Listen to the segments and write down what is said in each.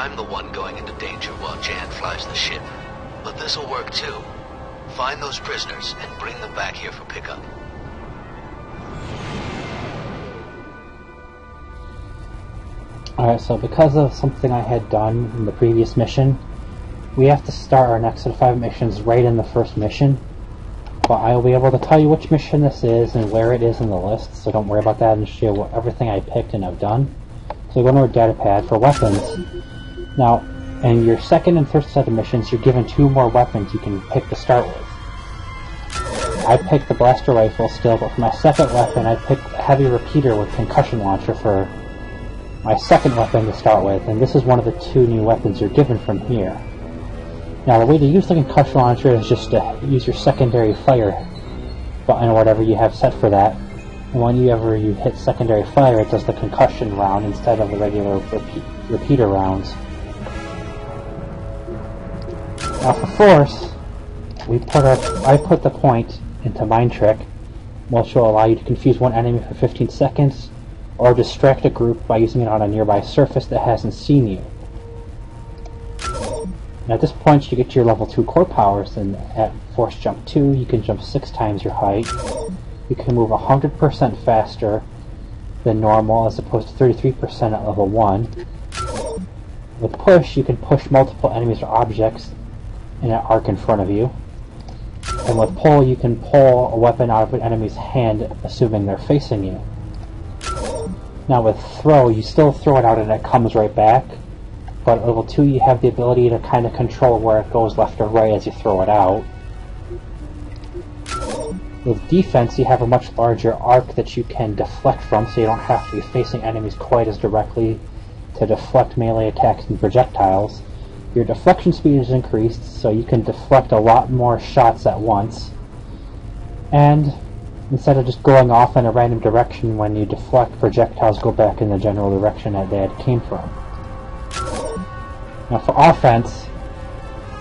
I'm the one going into danger while Jan flies the ship. But this'll work too. Find those prisoners and bring them back here for pickup. Alright, so because of something I had done in the previous mission, we have to start our next set of 5 missions right in the first mission. But I will be able to tell you which mission this is and where it is in the list, so don't worry about that, and show you everything I picked and have done. So go to our data pad for weapons. Now, in your second and third set of missions, you're given 2 more weapons you can pick to start with. I picked the blaster rifle still, but for my second weapon I picked a heavy repeater with concussion launcher for my second weapon to start with, and this is one of the 2 new weapons you're given from here. Now the way to use the concussion launcher is just to use your secondary fire button or whatever you have set for that, and whenever you hit secondary fire it does the concussion round instead of the regular repeater rounds. Now for force, I put the point into Mind Trick, which will allow you to confuse one enemy for 15 seconds, or distract a group by using it on a nearby surface that hasn't seen you. And at this point you get to your level 2 core powers, and at Force Jump 2 you can jump 6 times your height. You can move 100% faster than normal as opposed to 33% at level 1. With Push you can push multiple enemies or objects in an arc in front of you. And with Pull you can pull a weapon out of an enemy's hand assuming they're facing you. Now with Throw, you still throw it out and it comes right back, but at level 2 you have the ability to kind of control where it goes left or right as you throw it out. With Defense you have a much larger arc that you can deflect from, so you don't have to be facing enemies quite as directly to deflect melee attacks and projectiles. Your deflection speed is increased, so you can deflect a lot more shots at once. And instead of just going off in a random direction when you deflect, projectiles go back in the general direction that they came from. Now for offense,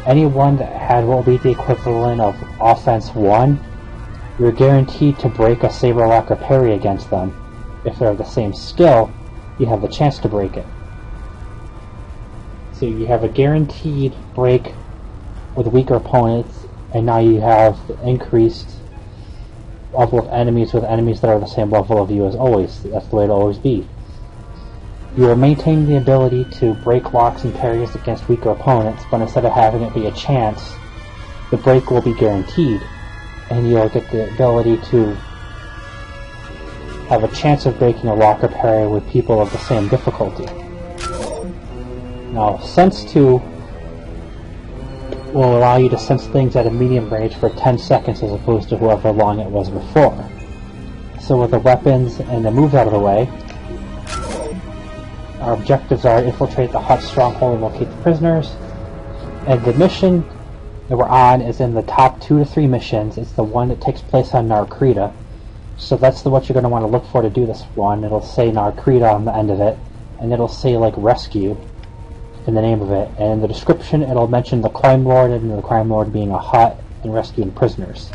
anyone that had what will be the equivalent of offense 1, you're guaranteed to break a saber lock or parry against them. If they're the same skill, you have the chance to break it. So you have a guaranteed break with weaker opponents, and now you have increased level of enemies with enemies that are the same level of you as always. That's the way it'll always be. You will maintain the ability to break locks and parries against weaker opponents, but instead of having it be a chance, the break will be guaranteed, and you'll get the ability to have a chance of breaking a lock or parry with people of the same difficulty. Now, Sense 2 will allow you to sense things at a medium range for 10 seconds as opposed to however long it was before. So with the weapons and the moves out of the way, our objectives are infiltrate the Hutt stronghold and locate the prisoners. And the mission that we're on is in the top 2 to 3 missions. It's the one that takes place on Nar Kreeta. So that's what you're going to want to look for to do this one. It'll say Nar Kreeta on the end of it, and it'll say like rescue in the name of it, and in the description it'll mention the Crime Lord and the Crime Lord being a Hutt and rescuing prisoners.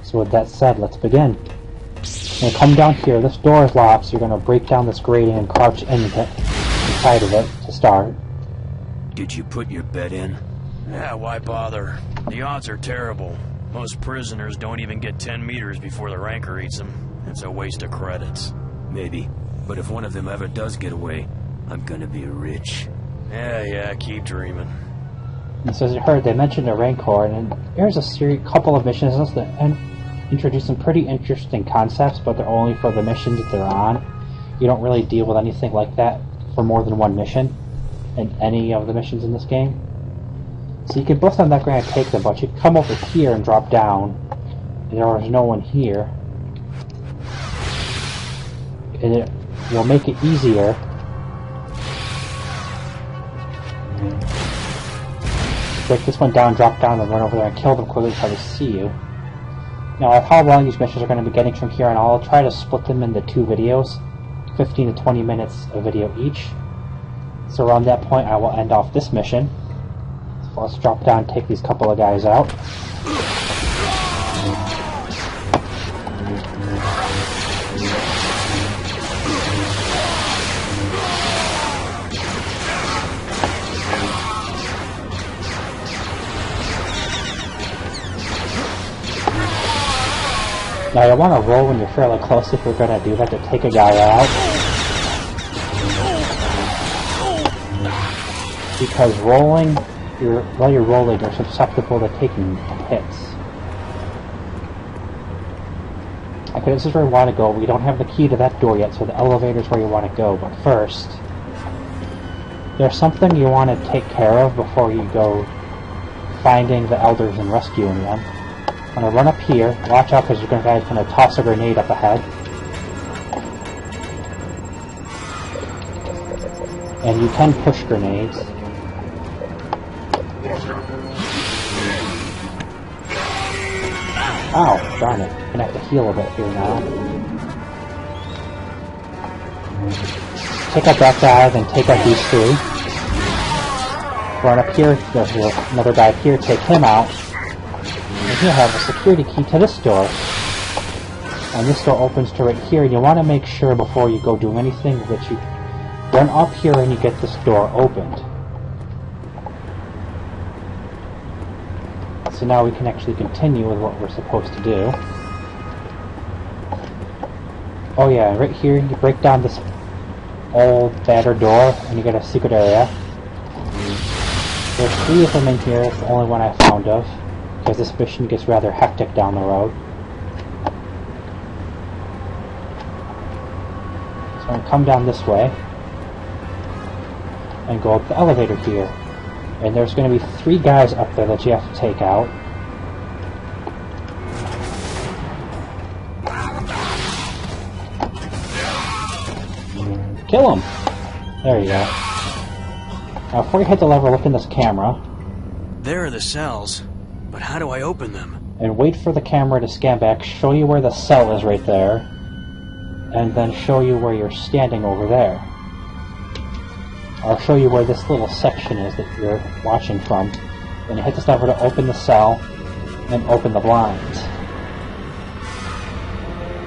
So with that said, let's begin. You're going to come down here, this door is locked, so you're going to break down this grating and crouch inside of it to start. Did you put your bed in? Yeah, why bother? The odds are terrible. Most prisoners don't even get 10 meters before the Rancor eats them. It's a waste of credits. Maybe, but if one of them ever does get away, I'm gonna be rich. Yeah, keep dreaming. And so as you heard, they mentioned a Rancor, and here's a couple of missions that introduce some pretty interesting concepts, but they're only for the missions that they're on. You don't really deal with anything like that for more than one mission in any of the missions in this game. So you can bust on that ground and take them, but you come over here and drop down, and there is no one here. And it will make it easier break this one down, drop down, and run over there and kill them quickly before they see you. Now, of how long these missions are going to be getting from here on, I'll try to split them into 2 videos, 15 to 20 minutes a video each. So around that point, I will end off this mission. So let's drop down and take these couple of guys out. Now you want to roll when you're fairly close if you're going to do that to take a guy out. Because rolling, while you're rolling, you're susceptible to taking hits. Okay, this is where we want to go. We don't have the key to that door yet, so the elevator's where you want to go. But first, there's something you want to take care of before you go finding the elders and rescuing them. I'm going to run up here. Watch out because you're going to toss a grenade up ahead. And you can push grenades. Ow, darn it. I'm going to have to heal a bit here now. Take out that guy, then take out these two. Run up here, there's another guy up here, take him out. And he'll have a security key to this door. And this door opens to right here, and you want to make sure before you go do anything that you run up here and you get this door opened. So now we can actually continue with what we're supposed to do. Oh yeah, right here you break down this old battered door and you get a secret area. There's 3 of them in here, it's the only one I found of, because this mission gets rather hectic down the road. So I'm going to come down this way and go up the elevator here. And there's going to be 3 guys up there that you have to take out. Kill him! There you go. Now before you hit the lever, look in this camera. There are the cells, but how do I open them? And wait for the camera to scan back, show you where the cell is right there, and then show you where you're standing over there. I'll show you where this little section is that you're watching from. Then you hit this lever to open the cell, and open the blinds.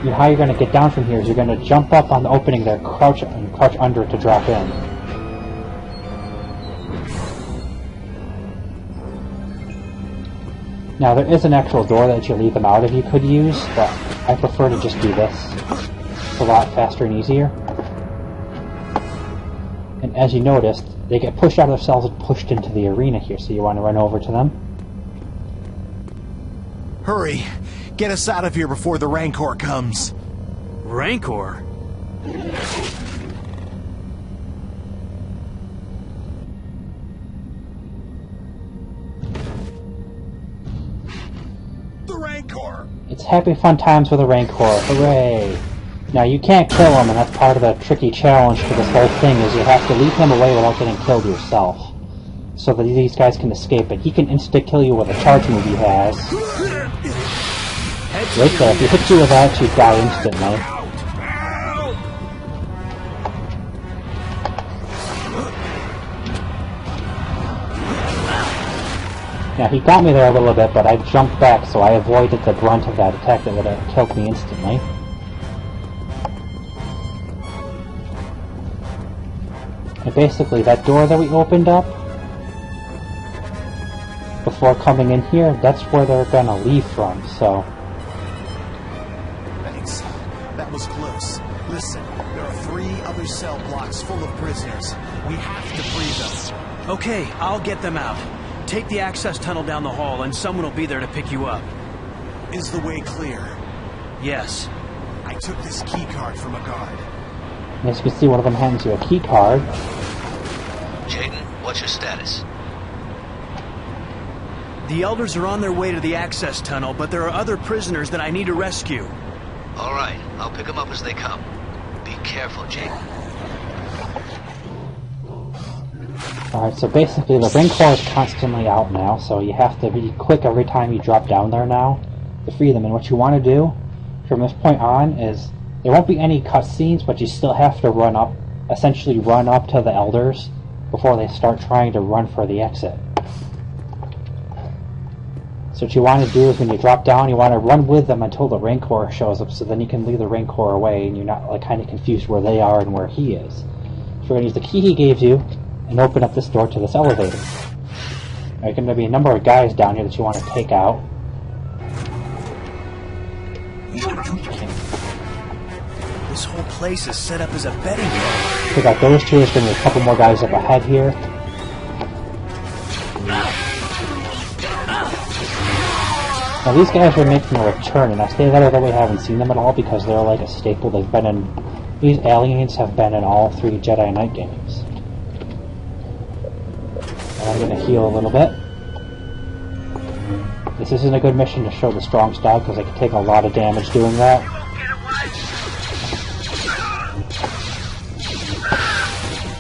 And how you're going to get down from here is you're going to jump up on the opening there, crouch under it to drop in. Now there is an actual door that you leave them out of you could use, but I prefer to just do this. It's a lot faster and easier. And as you noticed, they get pushed out of their cells and pushed into the arena here, so you want to run over to them. Hurry! Get us out of here before the Rancor comes! Rancor? The Rancor! It's happy fun times with a Rancor, hooray! Now you can't kill him, and that's part of the tricky challenge for this whole thing, is you have to leave him away without getting killed yourself. So that these guys can escape, and he can insta-kill you with a charge move he has. Right there, if he hits you with that, you die instantly. Now he got me there a little bit, but I jumped back, so I avoided the brunt of that attack that would have killed me instantly. And basically, that door that we opened up, before coming in here, that's where they're gonna leave from, so... Thanks. That was close. Listen, there are 3 other cell blocks full of prisoners. We have to free them. Okay, I'll get them out. Take the access tunnel down the hall, and someone will be there to pick you up. Is the way clear? Yes. I took this key card from a guard. As you can see, one of them hands you a key card. Jaden, what's your status? The elders are on their way to the access tunnel, but there are other prisoners that I need to rescue. All right, I'll pick them up as they come. Be careful, Jaden. Alright, so basically the Rancor is constantly out now, so you have to be quick every time you drop down there now to free them. And what you want to do from this point on is, there won't be any cutscenes, but you still have to run up, essentially run up to the elders before they start trying to run for the exit. So what you want to do is when you drop down, you want to run with them until the Rancor shows up, so then you can lead the Rancor away and you're not like kind of confused where they are and where he is. So we're going to use the key he gave you and open up this door to this elevator. There are going to be a number of guys down here that you want to take out. This whole place is set up as a betting area. We got those two. There's going to be a couple more guys up ahead here. Now these guys are making a return, and I say that although we haven't seen them at all because they're like a staple. They've been in... These aliens have been in all 3 Jedi Knight games. And I'm going to heal a little bit. This isn't a good mission to show the strong style because I can take a lot of damage doing that.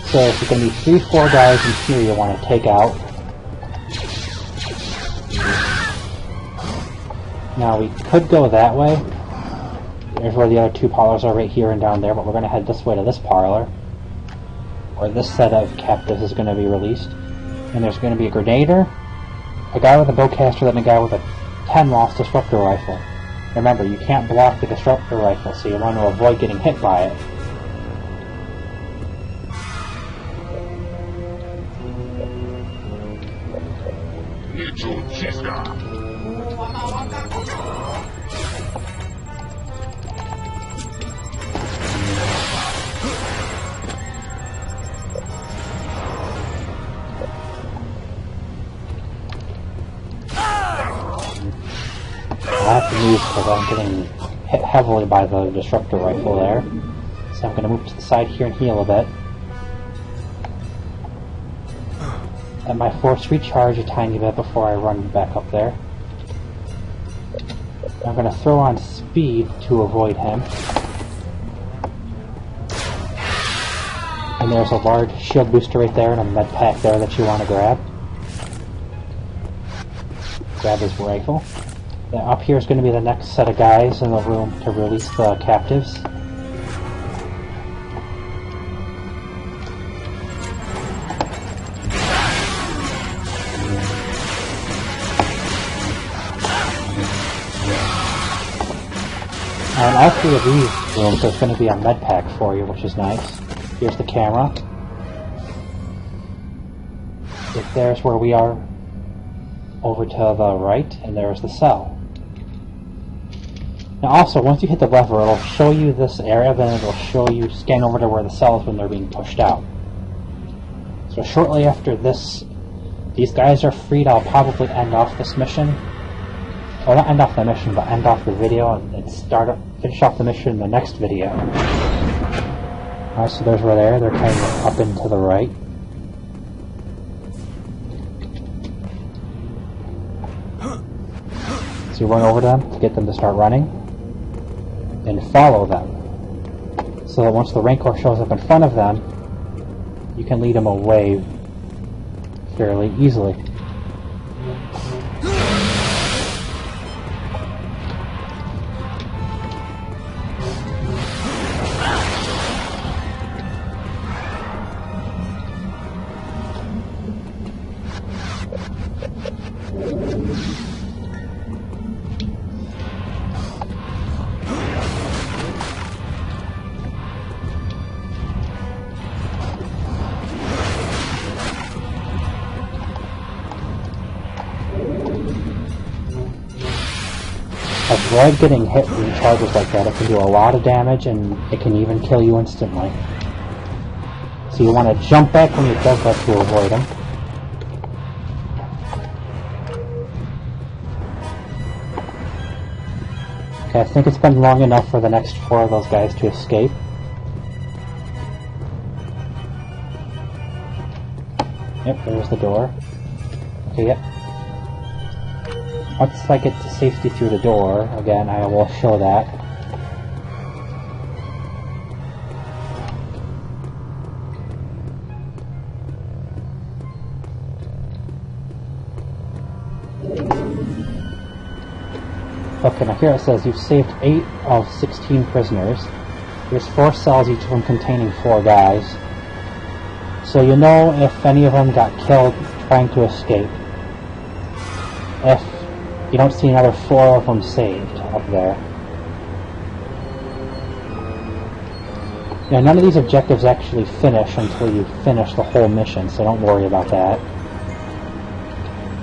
So if there's going to be 3-4 guys in here you want to take out. Now we could go that way. There's where the other 2 parlors are, right here and down there, but we're going to head this way to this parlor, where this set of captives is going to be released. And there's going to be a grenader, a guy with a bowcaster, then a guy with a 10-loss disruptor rifle. Remember, you can't block the disruptor rifle, so you want to avoid getting hit by it. I have to move because I'm getting hit heavily by the disruptor rifle there. So I'm going to move to the side here and heal a bit. Let my force recharge a tiny bit before I run back up there. I'm going to throw on speed to avoid him. And there's a large shield booster right there and a med pack there that you want to grab. Grab his rifle. Then up here is going to be the next set of guys in the room to release the captives. And all 3 of these rooms there's going to be a med pack for you, which is nice. Here's the camera. If there's where we are over to the right, and there's the cell. Now also, once you hit the lever, it'll show you this area, then it'll show you, scan over to where the cell is when they're being pushed out. So shortly after this, these guys are freed, I'll probably end off this mission. Well, not end off the mission, but end off the video and finish off the mission in the next video. Alright, so there's where they're kind of up and to the right. So you run over them to get them to start running. And follow them, so that once the Rancor shows up in front of them, you can lead them away fairly easily. Avoid getting hit with charges like that. It can do a lot of damage and it can even kill you instantly. So you want to jump back when it does that to avoid them. Okay, I think it's been long enough for the next 4 of those guys to escape. Yep, there's the door. Okay, yep. Once I get to safety through the door, again, I will show that. Okay, now here it says you've saved 8 of 16 prisoners. There's 4 cells, each of them containing 4 guys. So you know if any of them got killed trying to escape. If you don't see another 4 of them saved up there. Now none of these objectives actually finish until you finish the whole mission, so don't worry about that.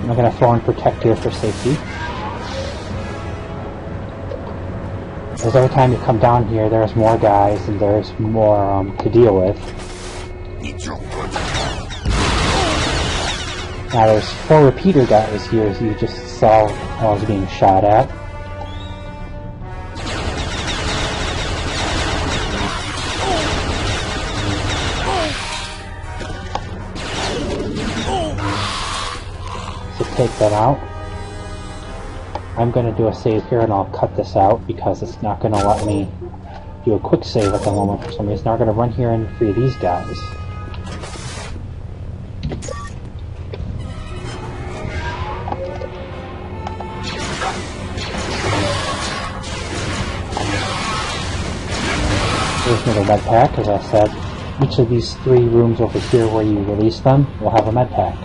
I'm going to throw in Protect here for safety. because every time you come down here, there's more guys and there's more to deal with. Now there's 4 repeater guys here, as you just saw I was being shot at. So take that out. I'm going to do a save here and I'll cut this out because it's not going to let me do a quick save at the moment for some reason. Now I'm going to run here and free these guys. There's another med pack, as I said. Each of these 3 rooms over here where you release them will have a med pack.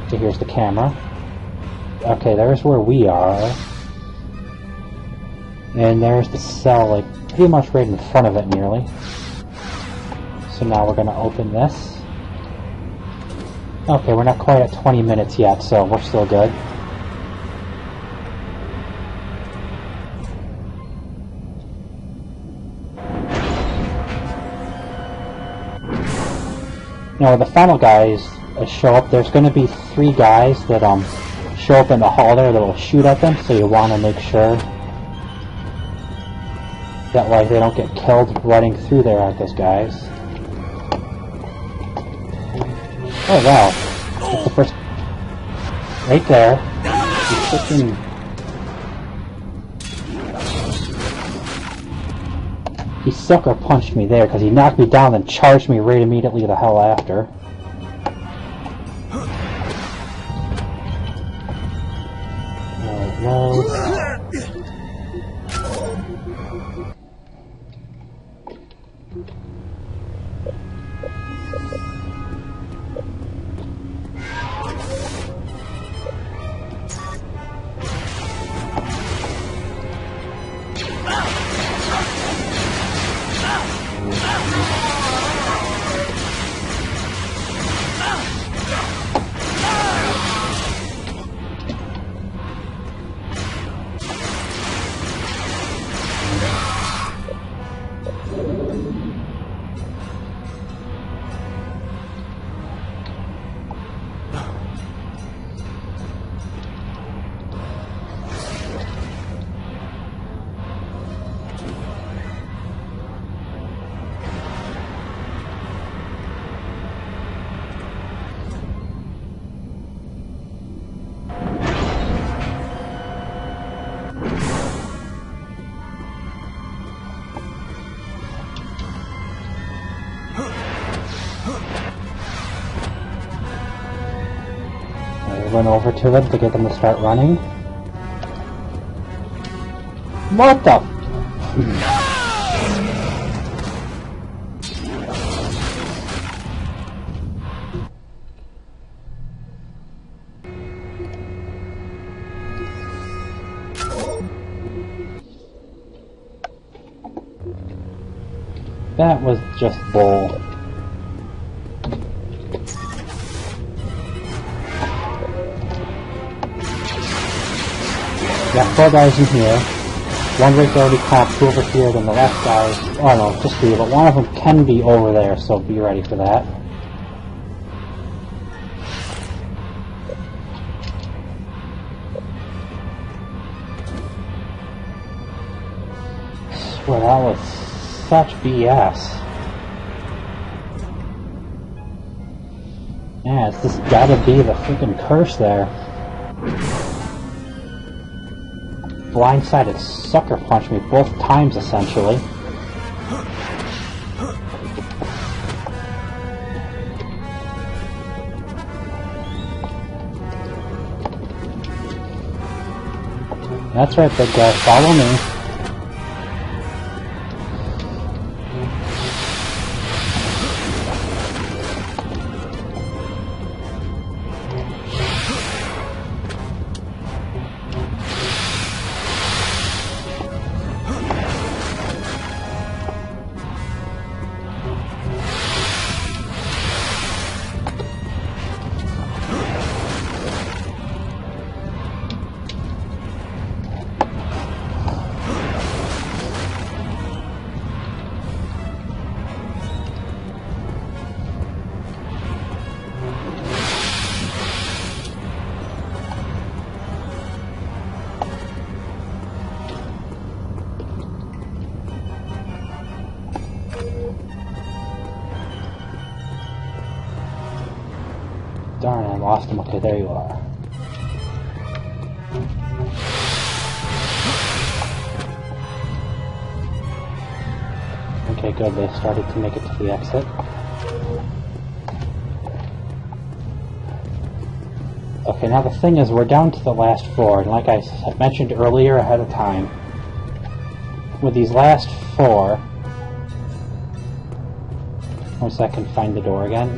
So here's the camera. Okay, there's where we are. And there's the cell, like, pretty much right in front of it, nearly. So now we're going to open this. Okay, we're not quite at 20 minutes yet, so we're still good. Now, when the final guys show up, there's going to be 3 guys that show up in the hall there that will shoot at them, so you want to make sure that like they don't get killed running through there at those guys. Oh wow, that's the first right there. He sucker punched me there because he knocked me down and charged me right immediately the hell after. Run over to them to get them to start running. What the? That was just bull. Got 4 guys in here. 1 right there already caught, 2 over here, then the last guy, oh no, just 3, but one of them can be over there, so be ready for that. I swear that was such BS. Yeah, it's just gotta be the freaking curse there. Blindsided sucker punched me both times, essentially. That's right, big guy. Follow me. lost him. Okay, there you are. Okay, good. They started to make it to the exit. Okay, now the thing is, we're down to the last four, and like I mentioned earlier ahead of time, with these last four... Once I can find the door again.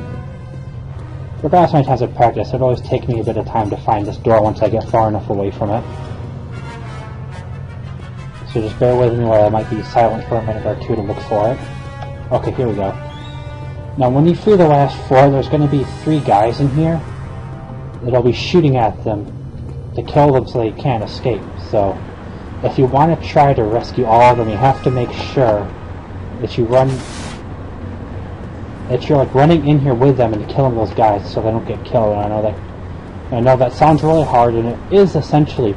Regardless how many times I practice, it always takes me a bit of time to find this door once I get far enough away from it. So just bear with me while I might be silent for a minute or two to look for it. Okay, here we go. Now when you free the last four, there's going to be 3 guys in here that'll be shooting at them to kill them so they can't escape. So if you want to try to rescue all of them, you have to make sure that you run... that you're like running in here with them and killing those guys so they don't get killed. And I know that sounds really hard, and it is essentially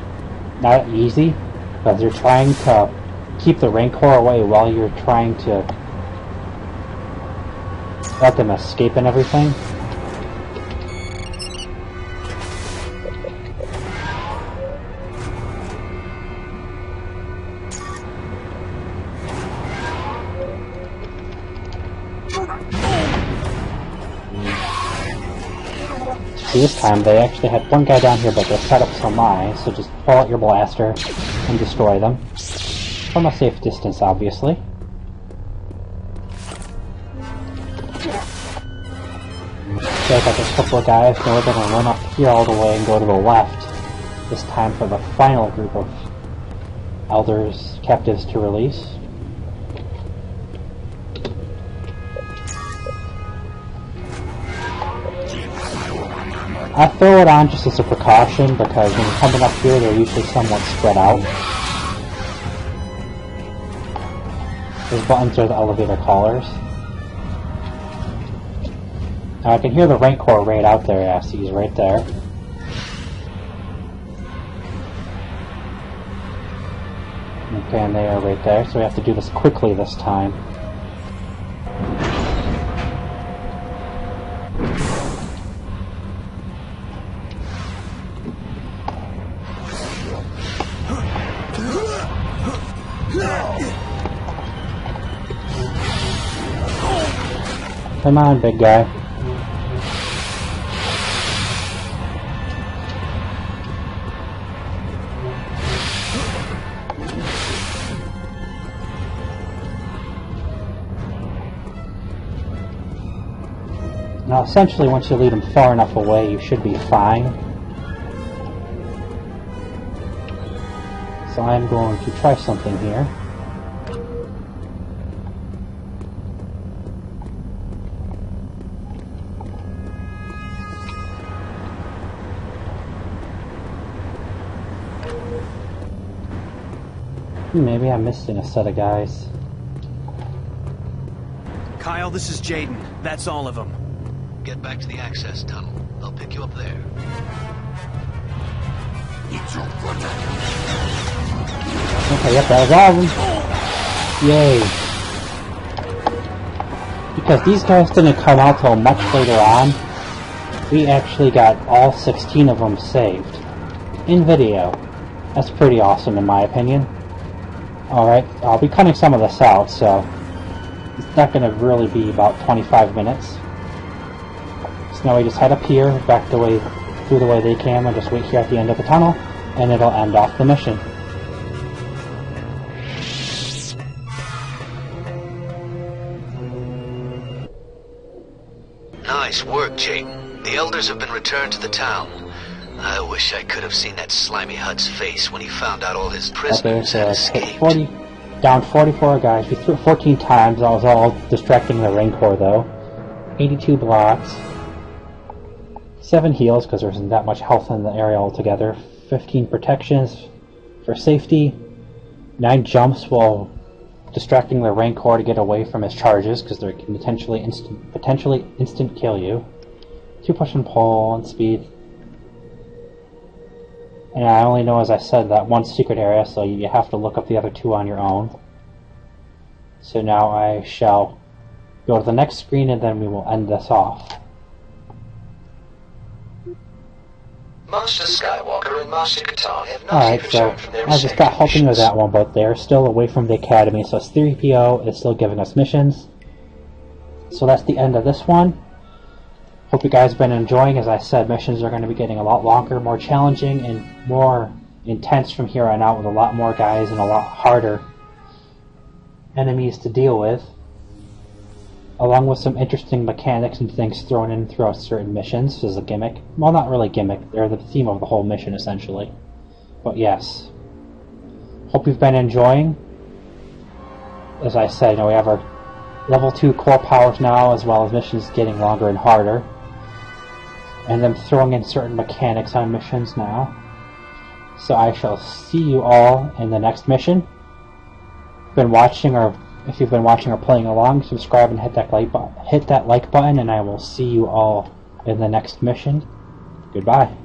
not easy, because you're trying to keep the Rancor away while you're trying to let them escape and everything. This time they actually had one guy down here, but they're set up so high, so just pull out your blaster and destroy them. From a safe distance, obviously. So I got this couple of guys, now we're going to run up here all the way and go to the left. This time for the final group of elders, captives to release. I throw it on just as a precaution, because when you're coming up here, they're usually somewhat spread out. Those buttons are the elevator callers. Now I can hear the Rancor right out there, yeah, see, he's right there. Okay, and they are right there, so we have to do this quickly this time. Come on, big guy. Now, essentially, once you lead them far enough away, you should be fine. So I'm going to try something here. Maybe I'm missing a set of guys. Kyle, this is Jaden. That's all of them. Get back to the access tunnel. I'll pick you up there. Okay, yep, that was all of them. Yay. Because these guys didn't come out till much later on, we actually got all 16 of them saved. In video. That's pretty awesome in my opinion. Alright, I'll be cutting some of this out, so it's not going to really be about 25 minutes. So now we just head up here, back the way through the way they came, and just wait here at the end of the tunnel, and it'll end off the mission. Nice work, Jaden. The elders have been returned to the town. I wish I could have seen that slimy Hut's face when he found out all his prisoners had escaped. 40, down 44 guys. We threw it 14 times. I was all distracting the Rancor, though. 82 blocks. 7 heals, because there isn't that much health in the area altogether. 15 protections for safety. 9 jumps while distracting the Rancor to get away from his charges, because they can potentially instant kill you. 2 push and pull and speed. And I only know, as I said, that one secret area, so you have to look up the other 2 on your own. So now I shall go to the next screen, and then we will end this off. Master Skywalker and Master Katar have not Alright, yet so returned from their I just got respective helping with missions. that one, but they're still away from the academy, so it's 3PO is still giving us missions. So that's the end of this one. Hope you guys have been enjoying. As I said, missions are going to be getting a lot longer, more challenging, and more intense from here on out, with a lot more guys and a lot harder enemies to deal with, along with some interesting mechanics and things thrown in throughout certain missions as a gimmick. Well, not really gimmick, they're the theme of the whole mission essentially. But yes, hope you've been enjoying. As I said, we have our level 2 core powers now, as well as missions getting longer and harder, and them throwing in certain mechanics on missions now. So I shall see you all in the next mission. If you've been watching or playing along, subscribe and hit that like button, and I will see you all in the next mission. Goodbye.